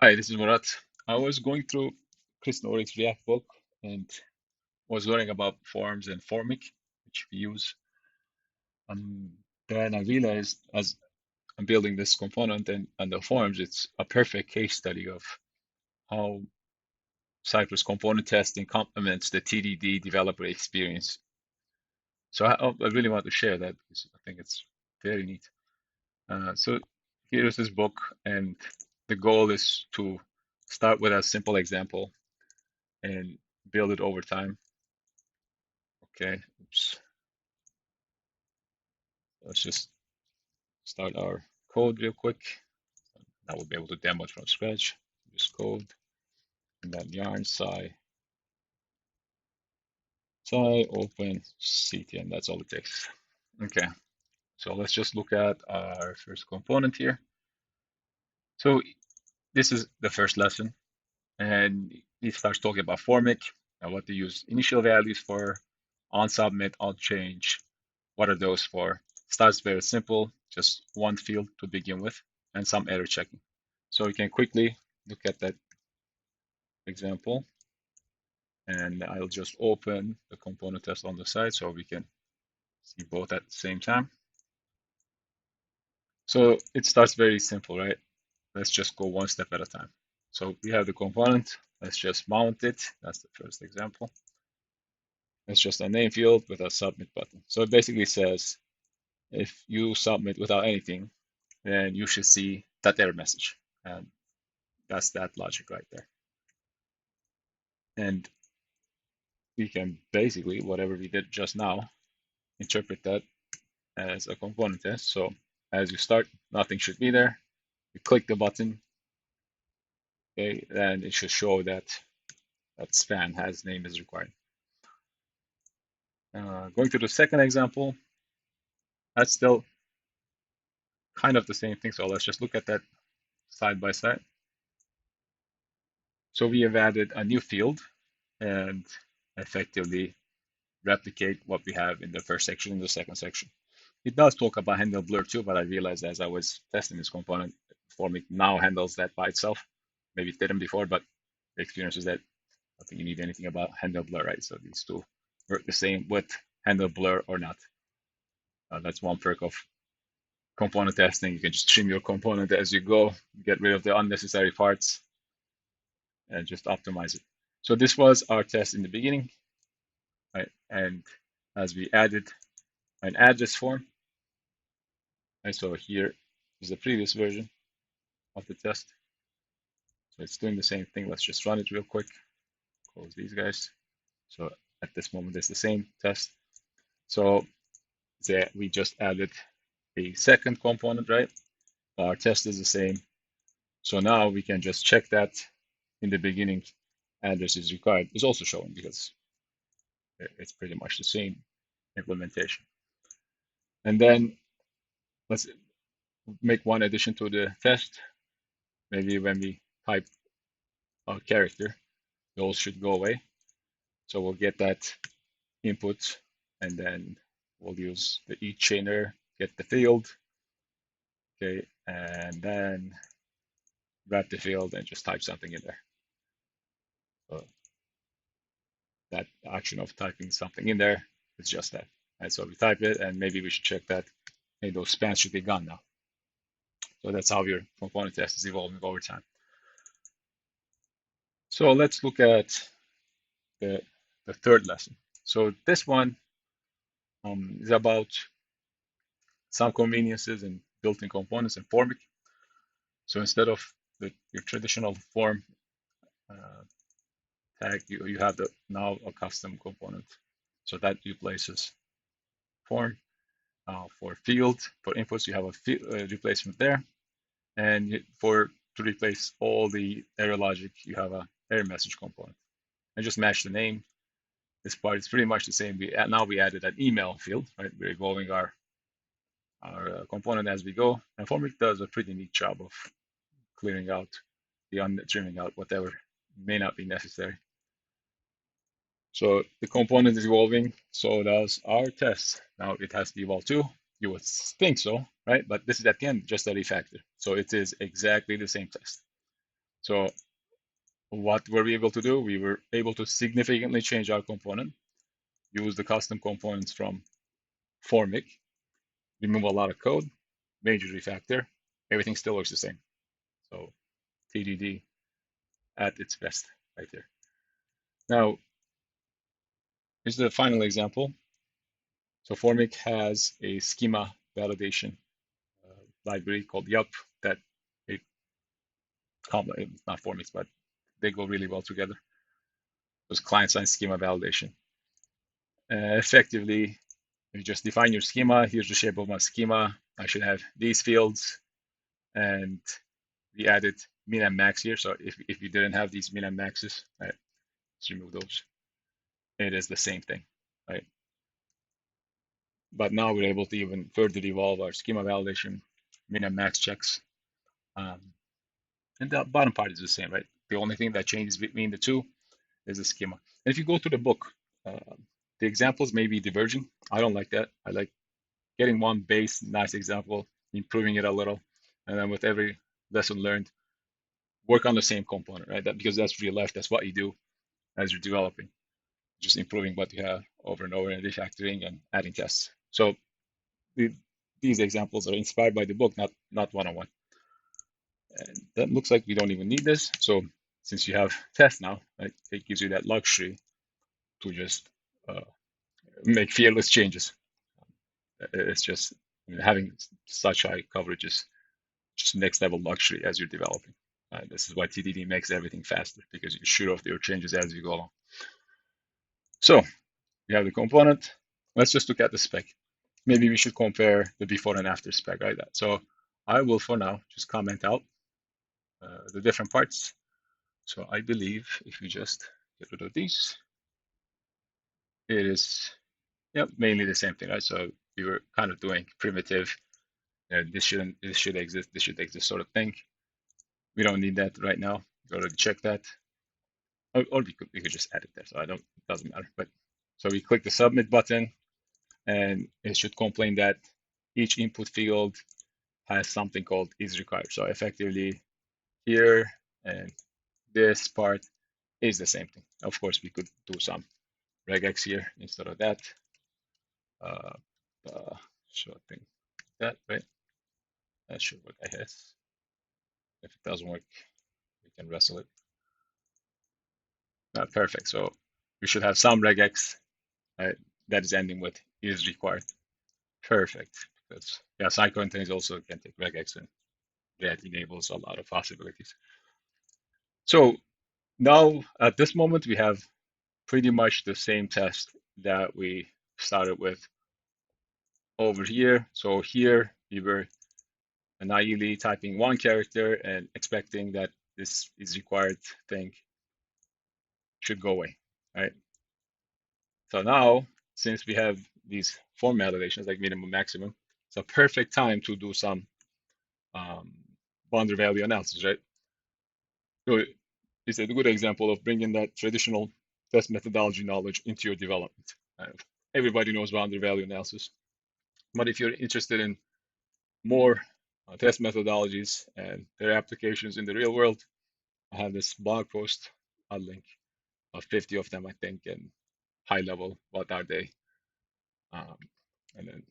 Hi, this is Murat. I was going through Chris Norik's React book and was learning about forms and Formic, which we use. Um, then I realized as I'm building this component and the forms, it's a perfect case study of how Cypress component testing complements the TDD developer experience. So I really want to share that because I think it's very neat. So here's this book, and the goal is to start with a simple example and build it over time. Okay, oops. Let's just start our code real quick. Now we'll be able to demo it from scratch. Just code and then yarn sci open CTN. That's all it takes. Okay, so let's just look at our first component here. So this is the first lesson, and it starts talking about Formic and what to use initial values for, on submit, on change. What are those for? Starts very simple, just one field to begin with, and some error checking. So we can quickly look at that example, and I'll just open the component test on the side so we can see both at the same time. So it starts very simple, right? Let's just go one step at a time. So we have the component. Let's just mount it. That's the first example. It's just a name field with a submit button. So it basically says if you submit without anything, then you should see that error message. And that's that logic right there. And we can basically, whatever we did just now, interpret that as a component test. So as you start, nothing should be there. You click the button, okay, then it should show that that span has name is required. Going to the second example, that's still kind of the same thing. So let's just look at that side by side. So we have added a new field and effectively replicate what we have in the first section in the second section. It does talk about handle blur too, but I realized as I was testing this component, Formic now handles that by itself. Maybe it didn't before, but the experience is that I don't think you need anything about handle blur, right? So these two work the same with handle blur or not. That's one perk of component testing. You can just trim your component as you go, get rid of the unnecessary parts, and just optimize it. So this was our test in the beginning, right? And as we added an address form, and so here is the previous version of the test. So it's doing the same thing. Let's just run it real quick. Close these guys. So at this moment, it's the same test. So we just added a second component, right? Our test is the same. So now we can just check that in the beginning address is required. It's also showing because it's pretty much the same implementation. And then let's make one addition to the test. Maybe when we type a character, those should go away. So we'll get that input and then we'll use the each chainer, get the field, okay, and then grab the field and just type something in there. So that action of typing something in there is just that. And so we type it and maybe we should check that, hey, those spans should be gone now. So that's how your component test is evolving over time. So let's look at the third lesson. So this one is about some conveniences and built-in components in Formic. So instead of your traditional form tag, you have now a custom component. So that replaces form. For field, for inputs, you have a replacement there. And to replace all the error logic, you have a error message component. And just match the name. This part is pretty much the same. Now we added an email field, right? We're evolving our component as we go. And Formic does a pretty neat job of clearing out trimming out whatever may not be necessary. So the component is evolving, so does our test. Now it has to evolve too. You would think so, right? But this is at the end just a refactor. So it is exactly the same test. So what were we able to do? We were able to significantly change our component, use the custom components from Formic, remove a lot of code, major refactor, everything still looks the same. So TDD at its best right there. Now, here's the final example. So Formic has a schema validation library called Yup that it not Formic, but they go really well together. Those client-side schema validation. Effectively, you just define your schema. Here's the shape of my schema. I should have these fields, and we added min and max here. So if we didn't have these min and maxes, right, let's remove those. It is the same thing, right? But now we're able to even further evolve our schema validation, min and max checks. And the bottom part is the same, right? The only thing that changes between the two is the schema. And if you go to the book, the examples may be diverging. I don't like that. I like getting one base, nice example, improving it a little, and then with every lesson learned, work on the same component, right? Because that's real life. That's what you do as you're developing, just improving what you have over and over and refactoring and adding tests. So these examples are inspired by the book, not one-on-one. And that looks like we don't even need this. So since you have tests now, right, it gives you that luxury to just make fearless changes. It's just having such high coverage is just next level luxury as you're developing. This is why TDD makes everything faster because you shoot off your changes as you go along. So you have the component. Let's just look at the spec. Maybe we should compare the before and after spec, right? So I will, for now, just comment out the different parts. So I believe if we just get rid of these, it is mainly the same thing, right? So we were kind of doing primitive, this should exist, this should exist sort of thing. We don't need that right now. We already checked that. Or we could just add it there. So it doesn't matter. But so we click the submit button and it should complain that each input field has something called is required. So effectively here and this part is the same thing. Of course, we could do some regex here instead of that. Sure thing, that, right? That should work, I guess. If it doesn't work, we can wrestle it. Perfect. So we should have some regex that is ending with is required. Perfect. Because side containers also can take regex, and that enables a lot of possibilities. So now at this moment, we have pretty much the same test that we started with over here. So here we were naively typing one character and expecting that this is required thing should go away, right? So now, since we have these form validations like minimum, maximum, it's a perfect time to do some boundary value analysis, right? So it's a good example of bringing that traditional test methodology knowledge into your development. Everybody knows boundary value analysis, but if you're interested in more test methodologies and their applications in the real world, I have this blog post, I'll link 50 of them, I think, and high level, what are they? And then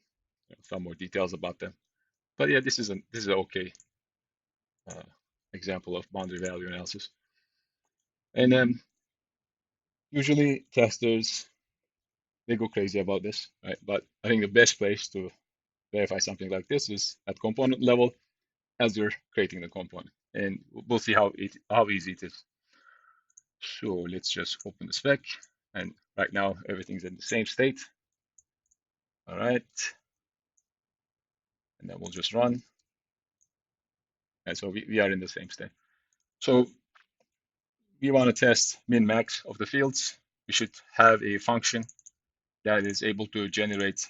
some more details about them. But yeah, this is an okay example of boundary value analysis. And then usually testers, they go crazy about this, right? But I think the best place to verify something like this is at component level as you're creating the component. And we'll see how easy it is. So let's just open the spec. And right now, everything's in the same state. All right. And then we'll just run. And so we are in the same state. So we want to test min-max of the fields. We should have a function that is able to generate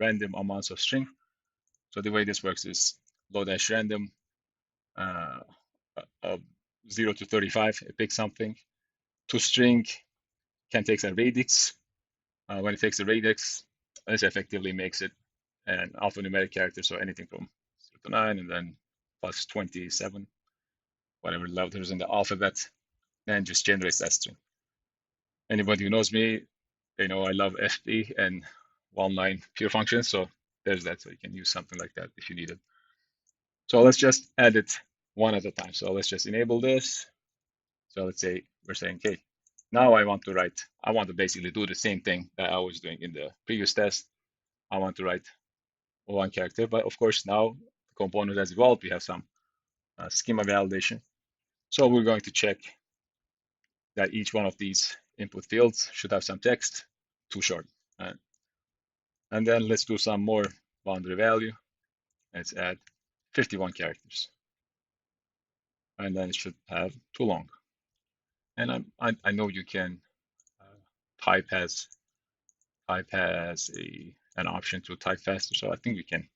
random amounts of string. So the way this works is low-random 0 to 35, it picks something. To string can take a radix. When it takes a radix, this effectively makes it an alphanumeric character, so anything from 0 to 9 and then plus 27. whatever letters in the alphabet, and just generates that string. Anybody who knows me, they know I love FP and one-line pure functions, so there's that. So you can use something like that if you need it. So let's just add it one at a time. So let's just enable this. So let's say we're saying, okay, now I want to basically do the same thing that I was doing in the previous test. I want to write one character, but of course now the component has evolved. We have some schema validation. So we're going to check that each one of these input fields should have some text, too short. And then let's do some more boundary value. Let's add 51 characters. And then it should have too long. And I know you can type has an option to type faster, so I think we can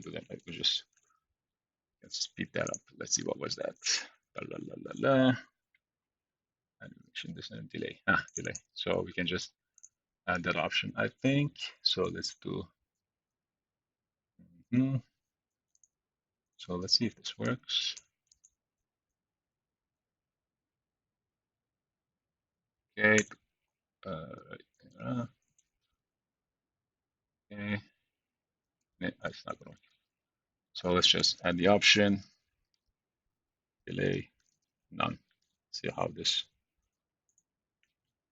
do that. Like let's speed that up. Let's see, what was that? La, la, la, la, la. Animation, this and delay. Delay. So we can just add that option, I think. So let's do. So let's see if this works. Okay. Okay. That's not gonna work. So let's just add the option. Delay. None. See how this.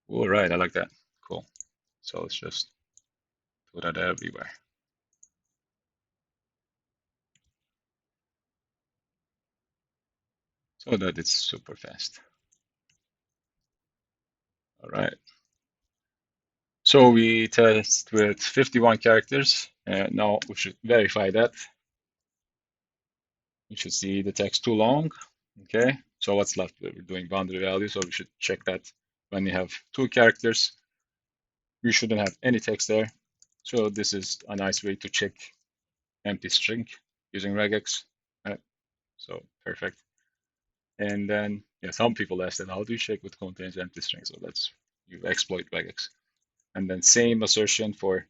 All right, I like that. Cool. So let's just do that everywhere. So that it's super fast. All right. So we test with 51 characters. Now we should verify that. You should see the text too long. Okay. So what's left? We're doing boundary value. So we should check that when you have 2 characters, you shouldn't have any text there. So this is a nice way to check empty string using regex. Right. So perfect. And then, yeah, some people asked that, how do you check what contains empty string? So you exploit regex. And then same assertion for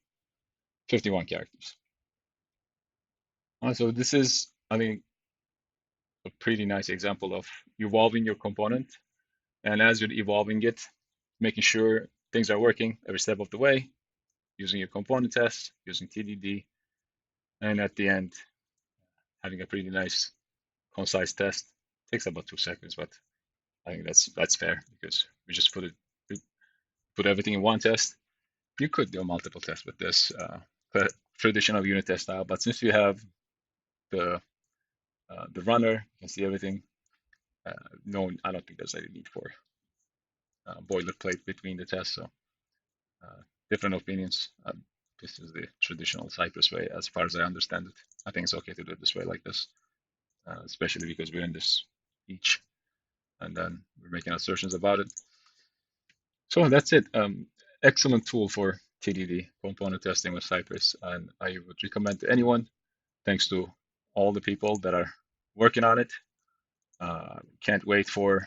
51 characters. So this is, I think, a pretty nice example of evolving your component. And as you're evolving it, making sure things are working every step of the way, using your component test, using TDD, and at the end, having a pretty nice, concise test. Takes about 2 seconds, but I think that's fair because we just put everything in one test. You could do multiple tests with this traditional unit test style, but since you have the runner, you can see everything. No, I don't think there's any need for boilerplate between the tests. So different opinions. This is the traditional Cypress way, as far as I understand it. I think it's okay to do it this way, like this, especially because we're in this each, and then we're making assertions about it. So that's it. Excellent tool for TDD, component testing with Cypress, and I would recommend to anyone. Thanks to all the people that are working on it. Can't wait for